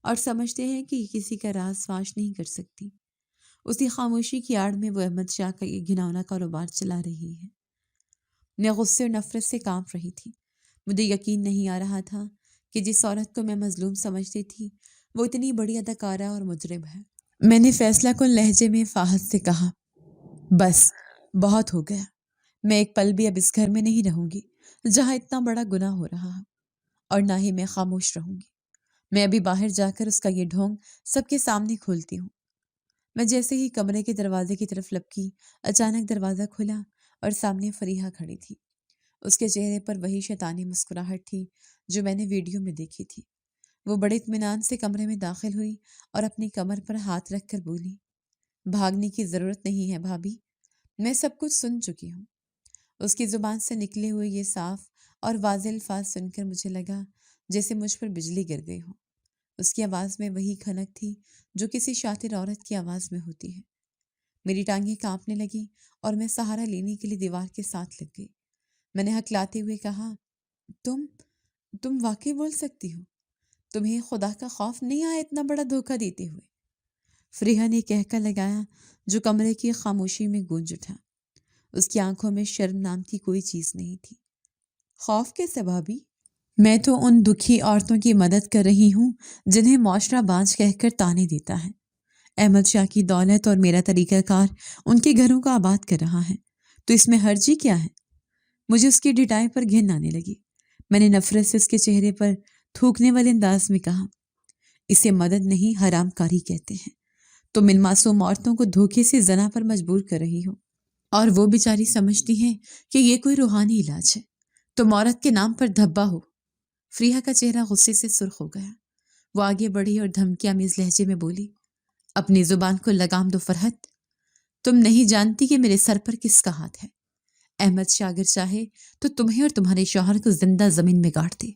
اور سمجھتے ہیں کہ یہ کسی کا راز فاش نہیں کر سکتی۔ اسی خاموشی کی آڑ میں وہ احمد شاہ کا یہ گھناؤنا کاروبار چلا رہی ہے۔ میں غصے اور نفرت سے کانپ رہی تھی۔ مجھے یقین نہیں آ رہا تھا کہ جس عورت کو میں مظلوم سمجھتی تھی وہ اتنی بڑی اداکارہ اور مجرم ہے۔ میں نے فیصلہ کن لہجے میں فاحد سے کہا، بس بہت ہو گیا، میں ایک پل بھی اب اس گھر میں نہیں رہوں گی جہاں اتنا بڑا گناہ ہو رہا ہے، اور نہ ہی میں خاموش رہوں گی۔ میں ابھی باہر جا کر اس کا یہ ڈھونگ سب کے سامنے کھولتی ہوں۔ میں جیسے ہی کمرے کے دروازے کی طرف لپکی، اچانک دروازہ کھلا اور سامنے فریحہ کھڑی تھی۔ اس کے چہرے پر وہی شیطانی مسکراہٹ تھی جو میں نے ویڈیو میں دیکھی تھی۔ وہ بڑے اطمینان سے کمرے میں داخل ہوئی اور اپنی کمر پر ہاتھ رکھ کر بولی، بھاگنے کی ضرورت نہیں ہے بھابھی، میں سب کچھ سن چکی ہوں۔ اس کی زبان سے نکلے ہوئے یہ صاف اور واضح الفاظ سن کر مجھے لگا جیسے مجھ پر بجلی گر گئی ہو۔ اس کی آواز میں وہی کھنک تھی جو کسی شاطر عورت کی آواز میں ہوتی ہے۔ میری ٹانگیں کانپنے لگی اور میں سہارا لینے کے لیے دیوار کے ساتھ لگ گئی۔ میں نے ہکلاتے ہوئے کہا، تم واقعی بول سکتی ہو؟ تمہیں خدا کا خوف نہیں آیا اتنا بڑا دھوکہ دیتے ہوئے؟ فریحہ نے کہکا لگایا جو کمرے کی خاموشی میں گونج اٹھا۔ اس کی آنکھوں میں شرم نام کی کوئی چیز نہیں تھی۔ خوف کیسے بھابھی؟ میں تو ان دکھی عورتوں کی مدد کر رہی ہوں جنہیں معاشرہ بانجھ کہہ کر تانے دیتا ہے۔ احمد شاہ کی دولت اور میرا طریقہ کار ان کے گھروں کو آباد کر رہا ہے، تو اس میں حرجی کیا ہے؟ مجھے اس کی ڈٹائی پر گھن آنے لگی۔ میں نے نفرت سے اس کے چہرے پر تھوکنے والے انداز میں کہا، اسے مدد نہیں حرام کاری کہتے ہیں۔ تم ان معصوم عورتوں کو دھوکے سے زنا پر مجبور کر رہی ہو، اور وہ بیچاری سمجھتی ہیں کہ یہ کوئی روحانی علاج ہے۔ تم عورت کے نام پر دھبا ہو۔ فریحہ کا چہرہ غصے سے سرخ ہو گیا۔ وہ آگے بڑھی اور دھمکی آمیز لہجے میں بولی، اپنی زبان کو لگام دو فرحت، تم نہیں جانتی کہ میرے سر پر کس کا ہاتھ ہے۔ احمد شاہ اگر چاہے تو تمہیں اور تمہارے شوہر کو زندہ زمین میں گاڑ دے۔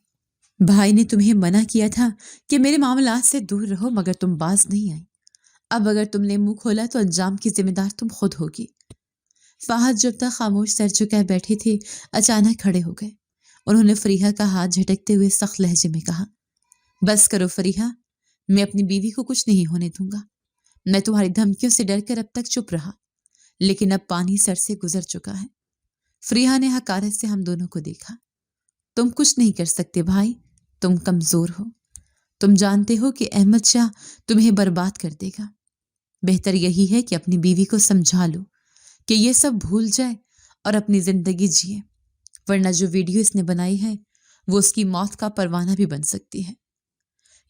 بھائی نے تمہیں منع کیا تھا کہ میرے معاملات سے دور رہو، مگر تم باز نہیں آئی۔ اب اگر تم نے منہ کھولا تو انجام کی ذمہ دار تم خود ہوگی۔ فاحد جب تک خاموش سر جھکائے بیٹھے تھے اچانک کھڑے ہو گئے۔ انہوں نے فریحہ کا ہاتھ جھٹکتے ہوئے سخت لہجے میں کہا، بس کرو فریحہ، میں اپنی بیوی کو کچھ نہیں ہونے دوں گا۔ میں تمہاری دھمکیوں سے ڈر کر اب تک چپ رہا، لیکن اب پانی سر سے گزر چکا ہے۔ فریحہ نے حقارت سے ہم دونوں کو دیکھا۔ تم کچھ نہیں کر سکتے بھائی، تم کمزور ہو۔ تم جانتے ہو کہ احمد شاہ تمہیں برباد کر دے گا۔ بہتر یہی ہے کہ اپنی بیوی کو سمجھا لو کہ یہ سب بھول جائے اور اپنی زندگی جیے، ورنہ جو ویڈیو اس نے بنائی ہے وہ اس کی موت کا پروانہ بھی بن سکتی ہے۔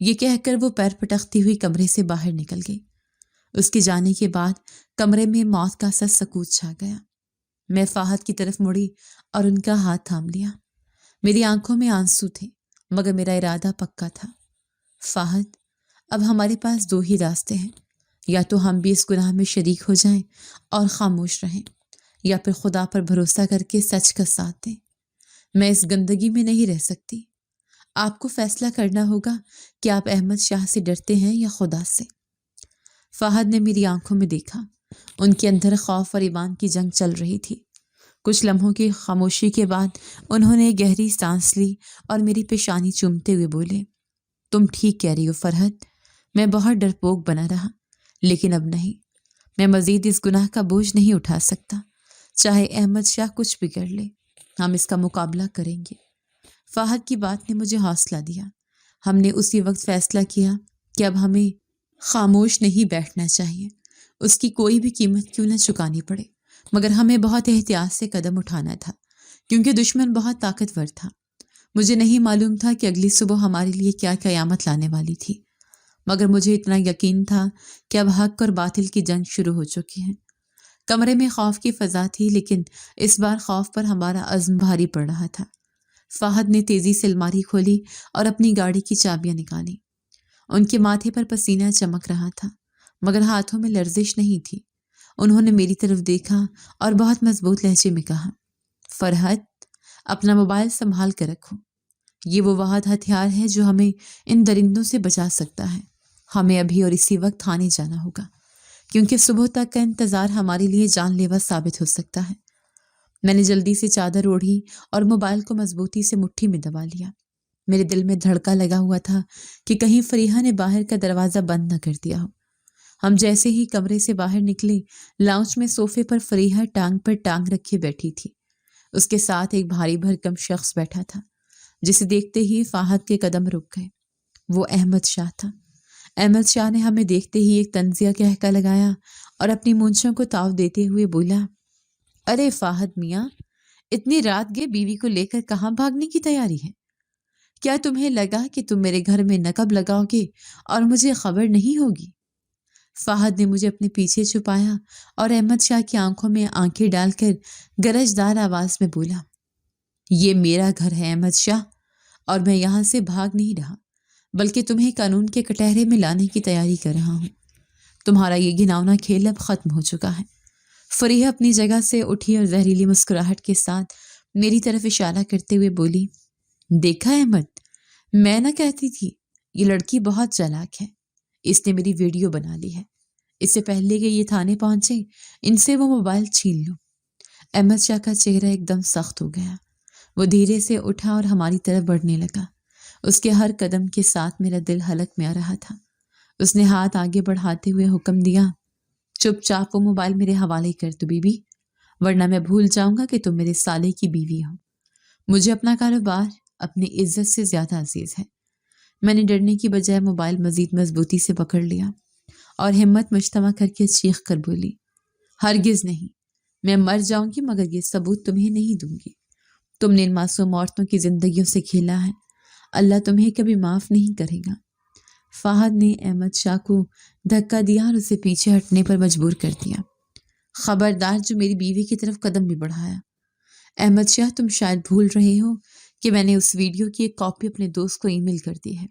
یہ کہہ کر وہ پیر پٹکتی ہوئی کمرے سے باہر نکل گئی۔ اس کے جانے کے بعد کمرے میں موت کا سا سکوت چھا گیا۔ میں فاحد کی طرف مڑی اور ان کا ہاتھ تھام لیا۔ میری آنکھوں میں آنسو تھے، مگر میرا ارادہ پکا تھا۔ فاحد، اب ہمارے پاس دو ہی راستے ہیں، یا تو ہم بھی اس گناہ میں شریک ہو جائیں اور خاموش رہیں، یا پھر خدا پر بھروسہ کر کے سچ کا ساتھ دیں۔ میں اس گندگی میں نہیں رہ سکتی۔ آپ کو فیصلہ کرنا ہوگا کہ آپ احمد شاہ سے ڈرتے ہیں یا خدا سے۔ فاحد نے میری آنکھوں میں دیکھا۔ ان کے اندر خوف اور ایمان کی جنگ چل رہی تھی۔ کچھ لمحوں کی خاموشی کے بعد انہوں نے گہری سانس لی اور میری پیشانی چومتے ہوئے بولے، تم ٹھیک کہہ رہی ہو فرحت، میں بہت ڈرپوک بنا رہا، لیکن اب نہیں۔ میں مزید اس گناہ کا بوجھ نہیں اٹھا سکتا، چاہے احمد شاہ کچھ بھی کر لے، ہم اس کا مقابلہ کریں گے۔ فاحد کی بات نے مجھے حوصلہ دیا۔ ہم نے اسی وقت فیصلہ کیا کہ اب ہمیں خاموش نہیں بیٹھنا چاہیے، اس کی کوئی بھی قیمت کیوں نہ چکانی پڑے، مگر ہمیں بہت احتیاط سے قدم اٹھانا تھا، کیونکہ دشمن بہت طاقتور تھا۔ مجھے نہیں معلوم تھا کہ اگلی صبح ہمارے لیے کیا قیامت لانے والی تھی، مگر مجھے اتنا یقین تھا کہ اب حق اور باطل کی جنگ شروع ہو چکی ہے۔ کمرے میں خوف کی فضا تھی، لیکن اس بار خوف پر ہمارا عزم بھاری پڑ رہا تھا۔ فاحد نے تیزی سے الماری کھولی اور اپنی گاڑی کی چابیاں نکالی۔ ان کے ماتھے پر پسینہ چمک رہا تھا، مگر ہاتھوں میں لرزش نہیں تھی۔ انہوں نے میری طرف دیکھا اور بہت مضبوط لہجے میں کہا، فرحت، اپنا موبائل سنبھال کر رکھو۔ یہ وہ واحد ہتھیار ہے جو ہمیں ان درندوں سے بچا سکتا ہے۔ ہمیں ابھی اور اسی وقت تھانے جانا ہوگا، کیونکہ صبح تک کا انتظار ہمارے لیے جان لیوا ثابت ہو سکتا ہے۔ میں نے جلدی سے چادر اوڑھی اور موبائل کو مضبوطی سے مٹھی میں دبا لیا۔ میرے دل میں دھڑکا لگا ہوا تھا کہ کہیں فریحہ نے باہر کا دروازہ بند نہ کر دیا ہو۔ ہم جیسے ہی کمرے سے باہر نکلے، لاؤنج میں صوفے پر فریحہ ٹانگ پر ٹانگ رکھے بیٹھی تھی۔ اس کے ساتھ ایک بھاری بھرکم شخص بیٹھا تھا، جسے دیکھتے ہی فاحد کے قدم رک گئے۔ وہ احمد شاہ تھا۔ احمد شاہ نے ہمیں دیکھتے ہی ایک طنزیہ کہکا لگایا اور اپنی مونچھوں کو تاؤ دیتے ہوئے بولا، ارے فاہد میاں، اتنی رات گئے بیوی کو لے کر کہاں بھاگنے کی تیاری ہے؟ کیا تمہیں لگا کہ تم میرے گھر میں نقب لگاؤ گے اور مجھے خبر نہیں ہوگی؟ فہد نے مجھے اپنے پیچھے چھپایا اور احمد شاہ کی آنکھوں میں آنکھیں ڈال کر گرجدار آواز میں بولا، یہ میرا گھر ہے احمد شاہ، اور میں یہاں سے بھاگ نہیں رہا بلکہ تمہیں قانون کے کٹہرے میں لانے کی تیاری کر رہا ہوں۔ تمہارا یہ گھناؤنا کھیل اب ختم ہو چکا ہے۔ فریحہ اپنی جگہ سے اٹھی اور زہریلی مسکراہٹ کے ساتھ میری طرف اشارہ کرتے ہوئے بولی، دیکھا احمد، میں نہ کہتی تھی یہ لڑکی بہت چالاک ہے، اس نے میری ویڈیو بنا لی ہے۔ اس سے پہلے کہ یہ تھانے پہنچے ان سے وہ موبائل چھین لو۔ احمد شاہ کا چہرہ ایک دم سخت ہو گیا۔ وہ دھیرے سے اٹھا اور ہماری طرف بڑھنے لگا۔ اس کے ہر قدم کے ساتھ میرا دل حلق میں آ رہا تھا۔ اس نے ہاتھ آگے بڑھاتے ہوئے حکم دیا، چپ چاپ وہ موبائل میرے حوالے کر دو بی بی، ورنہ میں بھول جاؤں گا کہ تم میرے سالے کی بیوی ہو۔ مجھے اپنا کاروبار اپنی عزت سے زیادہ عزیز ہے۔ میں نے ڈرنے کی بجائے موبائل مزید مضبوطی سے پکڑ لیا اور ہمت مجتمع کر کے چیخ کر بولی، ہرگز نہیں، میں مر جاؤں گی مگر یہ ثبوت تمہیں نہیں دوں گی۔ تم نے ان معصوم عورتوں کی زندگیوں سے کھیلا ہے، اللہ تمہیں کبھی معاف نہیں کرے گا۔ فہد نے احمد شاہ کو دھکا دیا اور اسے پیچھے ہٹنے پر مجبور کر دیا۔ خبردار جو میری بیوی کی طرف قدم بھی بڑھایا۔ احمد شاہ، تم شاید بھول رہے ہو کہ میں نے اس ویڈیو کی ایک کاپی اپنے دوست کو ای میل کر دی ہے۔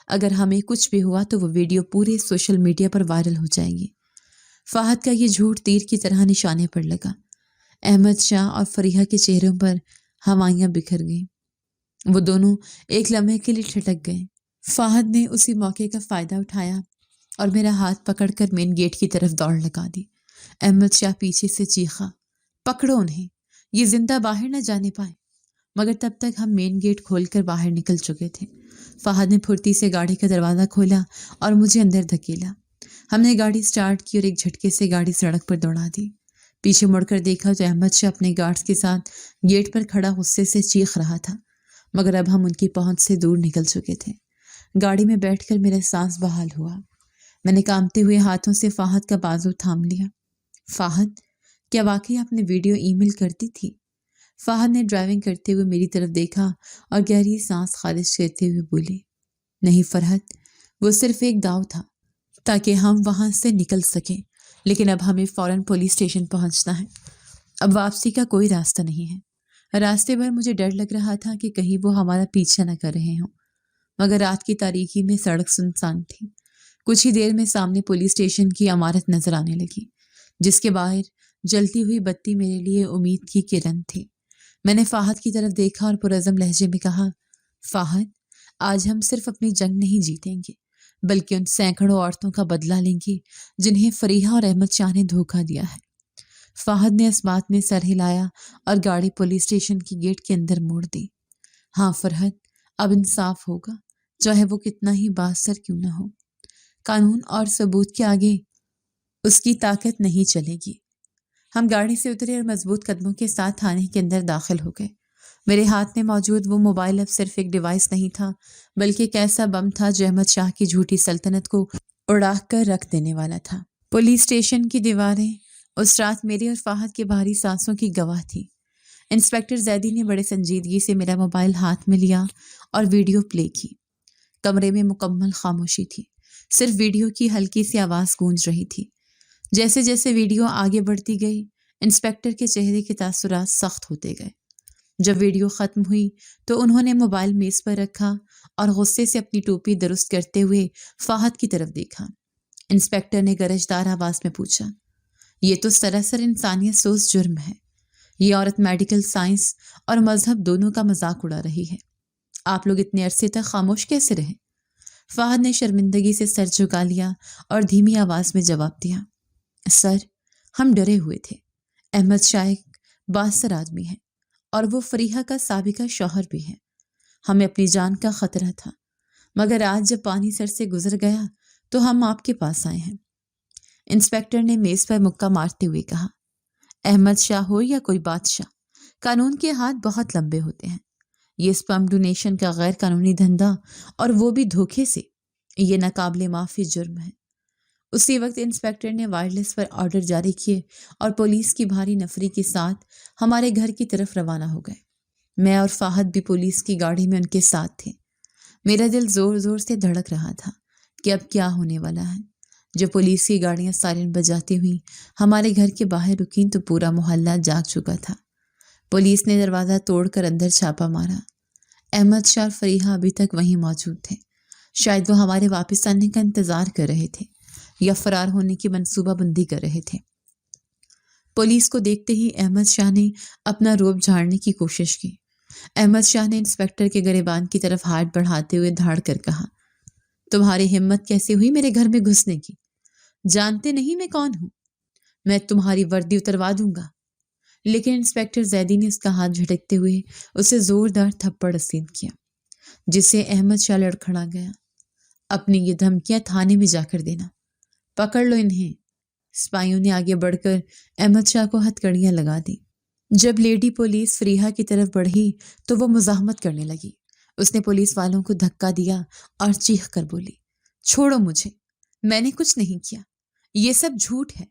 اگر ہمیں کچھ بھی ہوا تو وہ ویڈیو پورے سوشل میڈیا پر وائرل ہو جائے گی۔ فہد کا یہ جھوٹ تیر کی طرح نشانے پر لگا۔ احمد شاہ اور فریحہ کے چہروں پر ہوائیاں بکھر گئیں۔ وہ دونوں ایک لمحے کے لیے ٹھٹک گئے۔ فہد نے اسی موقع کا فائدہ اٹھایا اور میرا ہاتھ پکڑ کر مین گیٹ کی طرف دوڑ لگا دی۔ احمد شاہ پیچھے سے چیخا، پکڑو انہیں، یہ زندہ باہر نہ جانے پائے۔ مگر تب تک ہم مین گیٹ کھول کر باہر نکل چکے تھے۔ فہد نے پھرتی سے گاڑی کا دروازہ کھولا اور مجھے اندر دھکیلا۔ ہم نے گاڑی سٹارٹ کی اور ایک جھٹکے سے گاڑی سڑک پر دوڑا دی۔ پیچھے مڑ کر دیکھا تو احمد شاہ اپنے گارڈز کے ساتھ گیٹ پر کھڑا غصے سے چیخ رہا تھا، مگر اب ہم ان کی پہنچ سے دور نکل چکے تھے۔ گاڑی میں بیٹھ کر میرا سانس بحال ہوا۔ میں نے کانپتے ہوئے ہاتھوں سے فہد کا بازو تھام لیا۔ فہد، کیا واقعی آپ نے ویڈیو ای میل کر دی تھی؟ فہد نے ڈرائیونگ کرتے ہوئے میری طرف دیکھا اور گہری سانس خارج کرتے ہوئے بولے، نہیں فرحت، وہ صرف ایک داؤ تھا تاکہ ہم وہاں سے نکل سکیں، لیکن اب ہمیں فوراً پولیس اسٹیشن پہنچنا ہے۔ اب واپسی کا کوئی راستہ نہیں ہے۔ راستے بھر مجھے ڈر لگ رہا تھا کہ کہیں وہ ہمارا پیچھا نہ کر رہے ہوں، مگر رات کی تاریکی میں سڑک سنسان تھی۔ کچھ ہی دیر میں سامنے پولیس اسٹیشن کی عمارت نظر آنے لگی، جس کے باہر جلتی ہوئی بتی میرے لیے امید کی کرن تھی۔ میں نے فہد کی طرف دیکھا اور پرعزم لہجے میں کہا، فہد، آج ہم صرف اپنی جنگ نہیں جیتیں گے بلکہ ان سینکڑوں عورتوں کا بدلہ لیں گے جنہیں فریحہ اور احمد شاہ نے دھوکہ دیا ہے۔ فہد نے اس بات میں سر ہلایا اور گاڑی پولیس اسٹیشن کی گیٹ کے اندر موڑ دی۔ ہاں فرحت، اب انصاف ہوگا، چاہے وہ کتنا ہی بااثر کیوں نہ ہو۔ قانون اور ثبوت کے آگے اس کی طاقت نہیں چلے گی۔ ہم گاڑی سے اترے اور مضبوط قدموں کے ساتھ تھانے کے اندر داخل ہو گئے۔ میرے ہاتھ میں موجود وہ موبائل اب صرف ایک ڈیوائس نہیں تھا بلکہ ایک ایسا بم تھا جو احمد شاہ کی جھوٹی سلطنت کو اڑا کر رکھ دینے والا تھا۔ پولیس اسٹیشن کی دیواریں اس رات میرے اور فہد کے بھاری سانسوں کی گواہ تھی۔ انسپکٹر زیدی نے بڑے سنجیدگی سے میرا موبائل ہاتھ میں لیا اور ویڈیو پلے کی۔ کمرے میں مکمل خاموشی تھی، صرف ویڈیو کی ہلکی سی آواز گونج رہی تھی۔ جیسے جیسے ویڈیو آگے بڑھتی گئی، انسپکٹر کے چہرے کے تاثرات سخت ہوتے گئے۔ جب ویڈیو ختم ہوئی تو انہوں نے موبائل میز پر رکھا اور غصے سے اپنی ٹوپی درست کرتے ہوئے فہد کی طرف دیکھا۔ انسپکٹر نے گرجدار آواز میں پوچھا، یہ تو سراسر انسانیت سوز جرم ہے۔ یہ عورت میڈیکل سائنس اور مذہب دونوں کا مذاق اڑا رہی ہے۔ آپ لوگ اتنے عرصے تک خاموش کیسے رہے؟ فہد نے شرمندگی سے سر جھکا لیا اور دھیمی آواز میں جواب دیا، سر، ہم ڈرے ہوئے تھے۔ احمد شاہ ایک بااثر آدمی ہے اور وہ فریحہ کا سابقہ شوہر بھی ہے۔ ہمیں اپنی جان کا خطرہ تھا، مگر آج جب پانی سر سے گزر گیا تو ہم آپ کے پاس آئے ہیں۔ انسپکٹر نے میز پر مکہ مارتے ہوئے کہا، احمد شاہ ہو یا کوئی بادشاہ، قانون کے ہاتھ بہت لمبے ہوتے ہیں۔ یہ اسپرم ڈونیشن کا غیر قانونی دھندا، اور وہ بھی دھوکے سے، یہ ناقابل معافی جرم ہے۔ اسی وقت انسپیکٹر نے وائرلیس پر آرڈر جاری کیے اور پولیس کی بھاری نفری کے ساتھ ہمارے گھر کی طرف روانہ ہو گئے۔ میں اور فہد بھی پولیس کی گاڑی میں ان کے ساتھ تھے۔ میرا دل زور زور سے دھڑک رہا تھا کہ اب کیا ہونے والا ہے۔ جب پولیس کی گاڑیاں سائرن بجاتی ہوئی ہمارے گھر کے باہر رکیں تو پورا محلہ جاگ چکا تھا۔ پولیس نے دروازہ توڑ کر اندر چھاپا مارا۔ احمد شاہ اور فریحہ ابھی تک وہیں موجود تھے۔ شاید وہ ہمارے واپس آنے کا انتظار کر رہے تھے یا فرار ہونے کی منصوبہ بندی کر رہے تھے۔ پولیس کو دیکھتے ہی احمد شاہ نے اپنا روب جھاڑنے کی کوشش کی۔ احمد شاہ نے انسپیکٹر کے گریبان کی طرف ہاتھ بڑھاتے ہوئے دھاڑ کر کہا، تمہاری ہمت کیسے ہوئی میرے گھر میں گھسنے کی؟ جانتے نہیں میں کون ہوں؟ میں تمہاری وردی اتروا دوں گا۔ لیکن انسپیکٹر زیدی نے اس کا ہاتھ جھٹکتے ہوئے اسے زوردار تھپڑ رسید کیا، جس سے احمد شاہ لڑکھڑا گیا۔ اپنی یہ دھمکیاں تھانے میں جا کر دینا، پکڑ لو انہیں۔ سپاہیوں نے آگے بڑھ کر احمد شاہ کو ہتھکڑیاں لگا دی۔ جب لیڈی پولیس فریحہ کی طرف بڑھی تو وہ مزاحمت کرنے لگی۔ اس نے پولیس والوں کو دھکا دیا اور چیخ کر بولی، چھوڑو مجھے، میں نے کچھ نہیں کیا، یہ سب جھوٹ ہے۔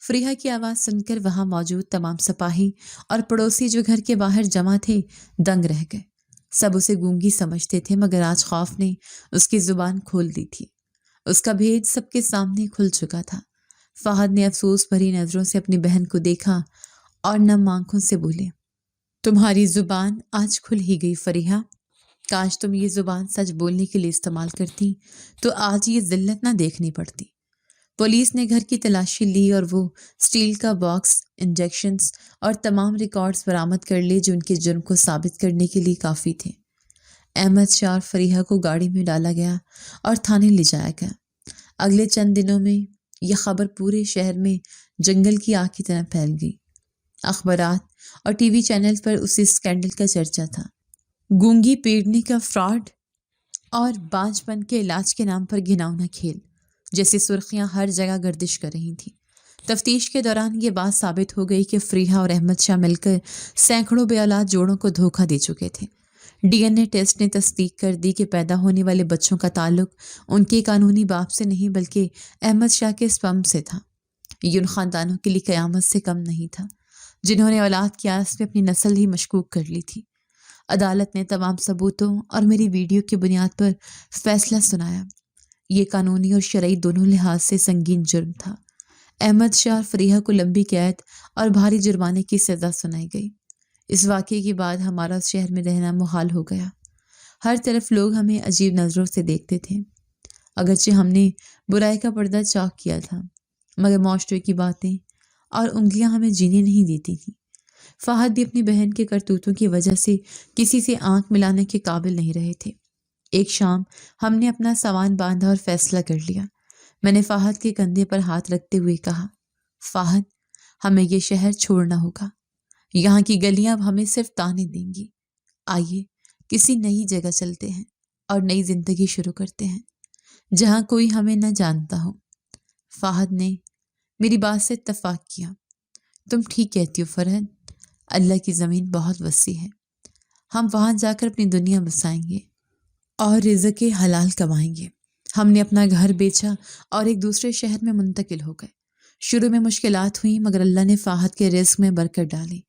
فریحہ کی آواز سن کر وہاں موجود تمام سپاہی اور پڑوسی جو گھر کے باہر جمع تھے دنگ رہ گئے۔ سب اسے گونگی سمجھتے تھے، مگر آج خوف نے اس کی زبان کھول دی تھی۔ اس کا بھید سب کے سامنے کھل چکا تھا۔ فہد نے افسوس بھری نظروں سے اپنی بہن کو دیکھا اور نم آنکھوں سے بولے، تمہاری زبان آج کھل ہی گئی فریحہ۔ کاش تم یہ زبان سچ بولنے کے لیے استعمال کرتی تو آج یہ ذلت نہ دیکھنی پڑتی۔ پولیس نے گھر کی تلاشی لی اور وہ سٹیل کا باکس، انجیکشنز اور تمام ریکارڈز برآمد کر لیے جو ان کے جرم کو ثابت کرنے کے لیے کافی تھے۔ احمد شاہ اور فریحہ کو گاڑی میں ڈالا گیا اور تھانے لے جایا گیا۔ اگلے چند دنوں میں یہ خبر پورے شہر میں جنگل کی آگ کی طرح پھیل گئی۔ اخبارات اور ٹی وی چینل پر اسی اسکینڈل کا چرچا تھا۔ گونگی پیڑنے کا فراڈ اور بانجھ پن کے علاج کے نام پر گھناؤنا کھیل جیسی سرخیاں ہر جگہ گردش کر رہی تھیں۔ تفتیش کے دوران یہ بات ثابت ہو گئی کہ فریحہ اور احمد شاہ مل کر سینکڑوں بے اولاد جوڑوں کو دھوکہ دے چکے تھے۔ ڈی این اے ٹیسٹ نے تصدیق کر دی کہ پیدا ہونے والے بچوں کا تعلق ان کے قانونی باپ سے نہیں بلکہ احمد شاہ کے سپرم سے تھا۔ یہ ان خاندانوں کے لیے قیامت سے کم نہیں تھا جنہوں نے اولاد کی آس میں اپنی نسل ہی مشکوک کر لی تھی۔ عدالت نے تمام ثبوتوں اور میری ویڈیو کی بنیاد پر فیصلہ سنایا۔ یہ قانونی اور شرعی دونوں لحاظ سے سنگین جرم تھا۔ احمد شاہ اور فریحہ کو لمبی قید اور بھاری جرمانے کی سزا سنائی گئی۔ اس واقعے کے بعد ہمارا اس شہر میں رہنا محال ہو گیا۔ ہر طرف لوگ ہمیں عجیب نظروں سے دیکھتے تھے۔ اگرچہ ہم نے برائی کا پردہ چاک کیا تھا، مگر معاشرے کی باتیں اور انگلیاں ہمیں جینے نہیں دیتی تھیں۔ فہد بھی اپنی بہن کے کرتوتوں کی وجہ سے کسی سے آنکھ ملانے کے قابل نہیں رہے تھے۔ ایک شام ہم نے اپنا سامان باندھا اور فیصلہ کر لیا۔ میں نے فہد کے کندھے پر ہاتھ رکھتے ہوئے کہا، فہد، ہمیں یہ شہر چھوڑنا ہوگا۔ یہاں کی گلیاں اب ہمیں صرف تانے دیں گی۔ آئیے کسی نئی جگہ چلتے ہیں اور نئی زندگی شروع کرتے ہیں جہاں کوئی ہمیں نہ جانتا ہو۔ فہد نے میری بات سے اتفاق کیا۔ تم ٹھیک کہتی ہو فرحت، اللہ کی زمین بہت وسیع ہے۔ ہم وہاں جا کر اپنی دنیا بسائیں گے اور رزق حلال کمائیں گے۔ ہم نے اپنا گھر بیچا اور ایک دوسرے شہر میں منتقل ہو گئے۔ شروع میں مشکلات ہوئیں مگر اللہ نے فہد کے رزق میں برکت ڈالی۔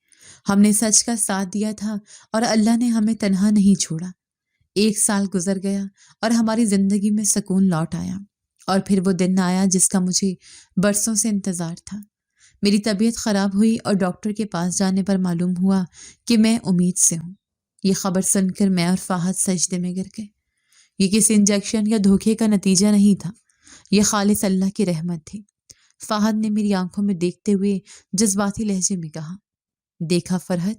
ہم نے سچ کا ساتھ دیا تھا اور اللہ نے ہمیں تنہا نہیں چھوڑا۔ 1 سال گزر گیا اور ہماری زندگی میں سکون لوٹ آیا، اور پھر وہ دن آیا جس کا مجھے برسوں سے انتظار تھا۔ میری طبیعت خراب ہوئی اور ڈاکٹر کے پاس جانے پر معلوم ہوا کہ میں امید سے ہوں۔ یہ خبر سن کر میں اور فہد سجدے میں گر گئے۔ یہ کسی انجیکشن یا دھوکے کا نتیجہ نہیں تھا، یہ خالص اللہ کی رحمت تھی۔ فہد نے میری آنکھوں میں دیکھتے ہوئے جذباتی لہجے میں کہا، دیکھا فرحت،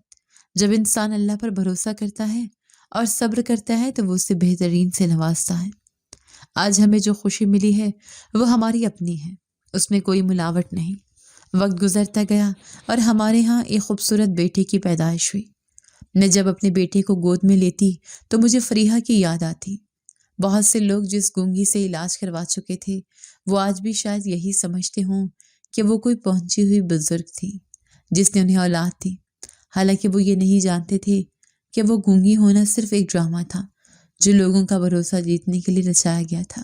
جب انسان اللہ پر بھروسہ کرتا ہے اور صبر کرتا ہے تو وہ اسے بہترین سے نوازتا ہے۔ آج ہمیں جو خوشی ملی ہے وہ ہماری اپنی ہے، اس میں کوئی ملاوٹ نہیں۔ وقت گزرتا گیا اور ہمارے ہاں ایک خوبصورت بیٹے کی پیدائش ہوئی۔ میں جب اپنے بیٹے کو گود میں لیتی تو مجھے فریحہ کی یاد آتی۔ بہت سے لوگ جس گونگی سے علاج کروا چکے تھے وہ آج بھی شاید یہی سمجھتے ہوں کہ وہ کوئی پہنچی ہوئی بزرگ تھی جس نے انہیں اولاد دی، حالانکہ وہ یہ نہیں جانتے تھے کہ وہ گونگی ہونا صرف ایک ڈرامہ تھا جو لوگوں کا بھروسہ جیتنے کے لیے رچایا گیا تھا۔